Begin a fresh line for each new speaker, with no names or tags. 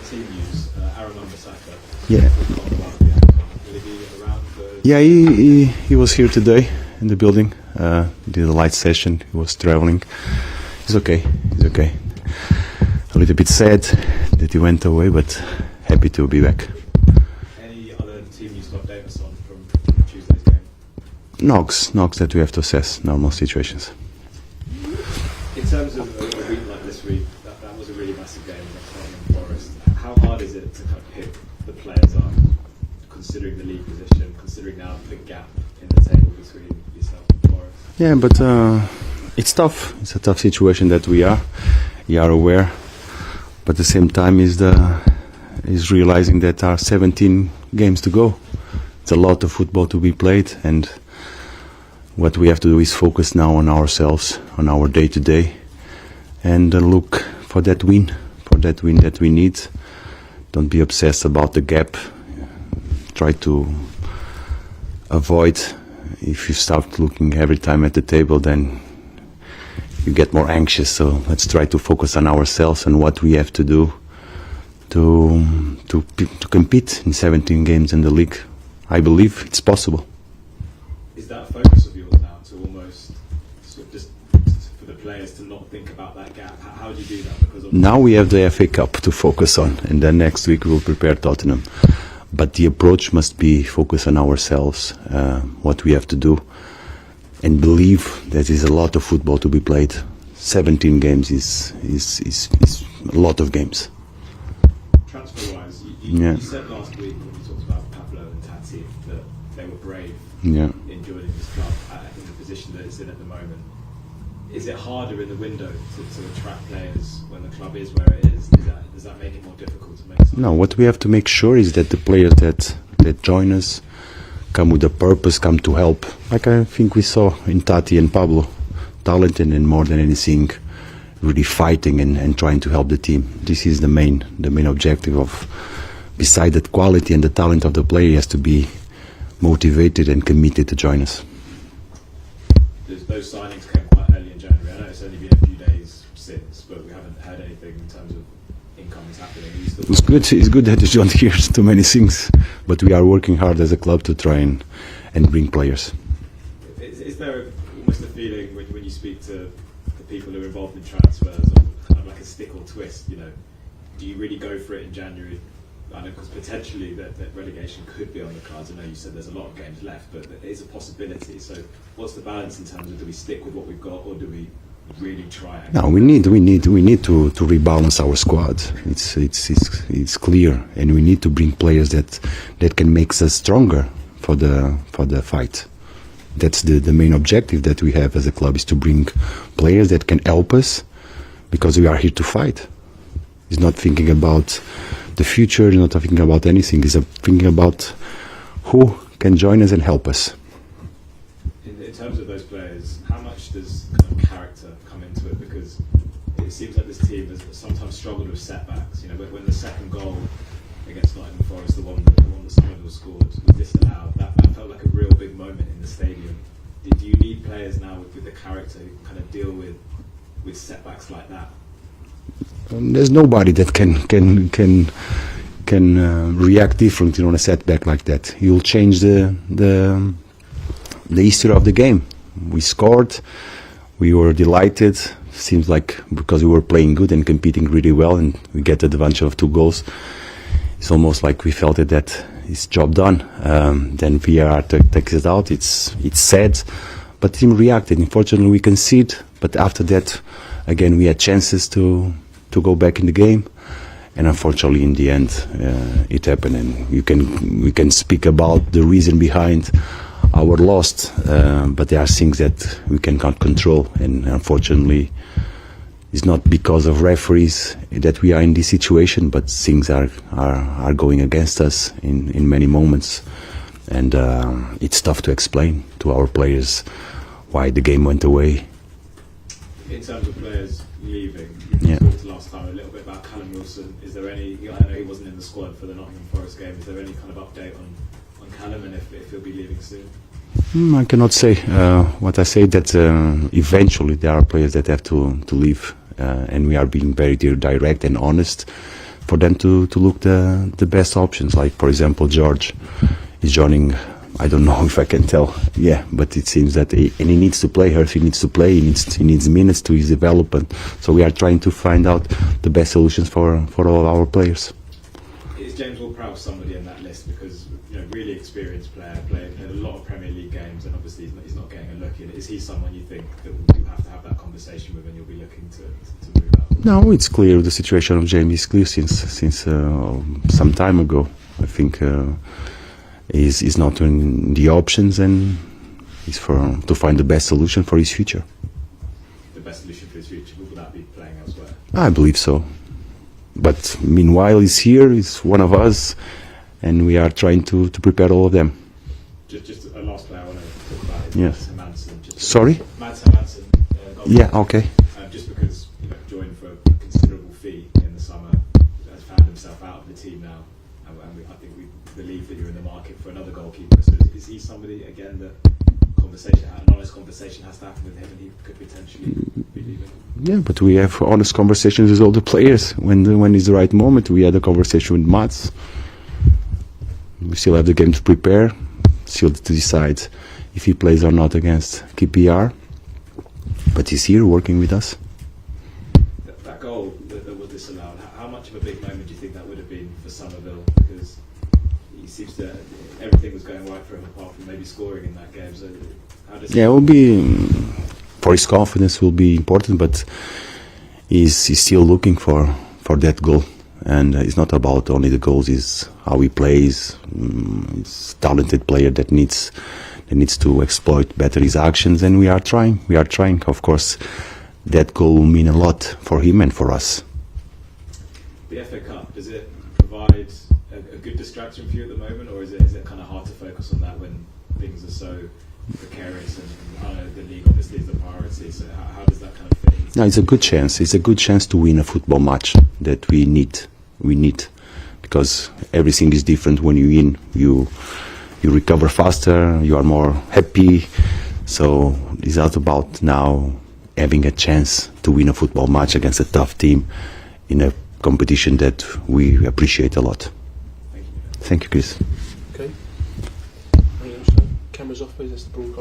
team news. Aaron Wan-Bissaka.
Yeah.
Will he be around for...
Yeah, he was here today in the building. He did a light session. He was traveling. He's okay. A little bit sad that he went away, but happy to be back.
Any other team news to update us on from Tuesday's game?
Knocks that we have to assess normal situations.
In terms of a week like this week, that was a really massive game against Nottingham Forest. How hard is it to kind of pick the players up, considering the league position, considering now the gap in the table between yourself and Forest?
Yeah, but it's tough. It's a tough situation that we are aware. But at the same time is realizing that there are 17 games to go. It's a lot of football to be played, and what we have to do is focus now on ourselves, on our day-to-day, and look for that win that we need. Don't be obsessed about the gap. Try to avoid, if you start looking every time at the table, then you get more anxious. So let's try to focus on ourselves and what we have to do to compete in 17 games in the league. I believe it's possible.
Is that a focus of yours now, to almost sort of just for the players to not think about that gap? How do you do that? Because
now we have the FA Cup to focus on, and then next week we'll prepare Tottenham. But the approach must be focus on ourselves, what we have to do, and believe that is a lot of football to be played. 17 games is a lot of games.
Transfer-wise, you said last week when you talked about Pablo and Tati that they were brave in joining this club. I think the position that it's in at the moment. Is it harder in the window to attract players when the club is where it is? Does that make it more difficult to make something?
No, what we have to make sure is that the players that join us come with a purpose, come to help. Like I think we saw in Tati and Pablo, talented and more than anything, really fighting and trying to help the team. This is the main objective of, beside the quality and the talent of the player, he has to be motivated and committed to join us.
Those signings came quite early in January. I know it's only been a few days since, but we haven't heard anything in terms of incomes happening.
It's good that you don't hear too many things, but we are working hard as a club to try and bring players.
Is there almost a feeling when you speak to the people who are involved in transfers, of kind of like a stick or twist? You know, do you really go for it in January? I know because potentially that relegation could be on the cards. I know you said there's a lot of games left, but it is a possibility. So what's the balance in terms of, do we stick with what we've got, or do we really try?
No, we need to rebalance our squad. It's clear, and we need to bring players that can make us stronger for the fight. That's the main objective that we have as a club, is to bring players that can help us, because we are here to fight. It's not thinking about the future, it's not thinking about anything. It's thinking about who can join us and help us.
In terms of those players, how much does kind of character come into it? Because it seems like this team has sometimes struggled with setbacks. You know, when the second goal against Nottingham Forest, the one that Samuel scored, was disallowed, that felt like a real big moment in the stadium. Do you need players now with the character who can kind of deal with setbacks like that?
There's nobody that can react differently on a setback like that. You'll change the history of the game. We scored, we were delighted. Seems like because we were playing good and competing really well, and we get the advantage of 2 goals. It's almost like we felt that it's job done. Then VAR takes it out. It's sad, but the team reacted. Unfortunately, we conceded, but after that, again, we had chances to go back in the game, and unfortunately in the end it happened. And we can speak about the reason behind our loss, but there are things that we cannot control, and unfortunately it's not because of referees that we are in this situation, but things are going against us in many moments, and it's tough to explain to our players why the game went away.
In terms of players leaving, you talked last time a little bit about Callum Wilson. Is there any, I know he wasn't in the squad for the Nottingham Forest game, is there any kind of update on Callum, and if he'll be leaving soon?
I cannot say. What I say that eventually there are players that have to leave, and we are being very direct and honest for them to look the best options. Like for example, George is joining. I don't know if I can tell. Yeah, but it seems that he needs to play. He needs to play. He needs minutes to his development. So we are trying to find out the best solutions for all our players.
Is James Ward-Prowse somebody in that list? Because really experienced player, playing a lot of Premier League games, and obviously he's not getting a look in. Is he someone you think that you have to have that conversation with, and you'll be looking to move out?
No, it's clear. The situation of James is clear since some time ago. I think he's not in the options, and he's to find the best solution for his future.
The best solution for his future, would that be playing elsewhere?
I believe so. But meanwhile, he's here. He's one of us, and we are trying to prepare all of them.
Just a last player I want to talk about is
Yes.
Manson.
Sorry?
Manson.
Yeah. Okay.
Just because joined for a considerable fee in the summer, has found himself out of the team now, and I think we believe that you're in the market for another goalkeeper. So is he somebody again that an honest conversation has to happen with him, and he could potentially be leaving?
Yeah, but we have honest conversations with all the players when it's the right moment. We had a conversation with Mats. We still have the game to prepare, still to decide if he plays or not against QPR. But he's here working with us.
That goal that was disallowed, how much of a big moment do you think that would have been for Somerville? Because he seems to, everything was going right for him apart from maybe scoring in that game. So how does
Yeah, it will be, for his confidence will be important, but he's still looking for that goal. And it's not about only the goals, it's how he plays. He's a talented player that needs to exploit better his actions, and we are trying. Of course, that goal will mean a lot for him and for us.
The FA Cup, does it provide a good distraction for you at the moment, or is it kind of hard to focus on that when things are so precarious, and I know the league obviously is the priority, so how does that kind of fit in?
No, it's a good chance. It's a good chance to win a football match that we need. Because everything is different when you win. You recover faster. You are more happy. So it's not about now having a chance to win a football match against a tough team in a competition that we appreciate a lot.
Thank you.
Thank you, Chris.
Okay. Cameras off, please. That's the broadcast.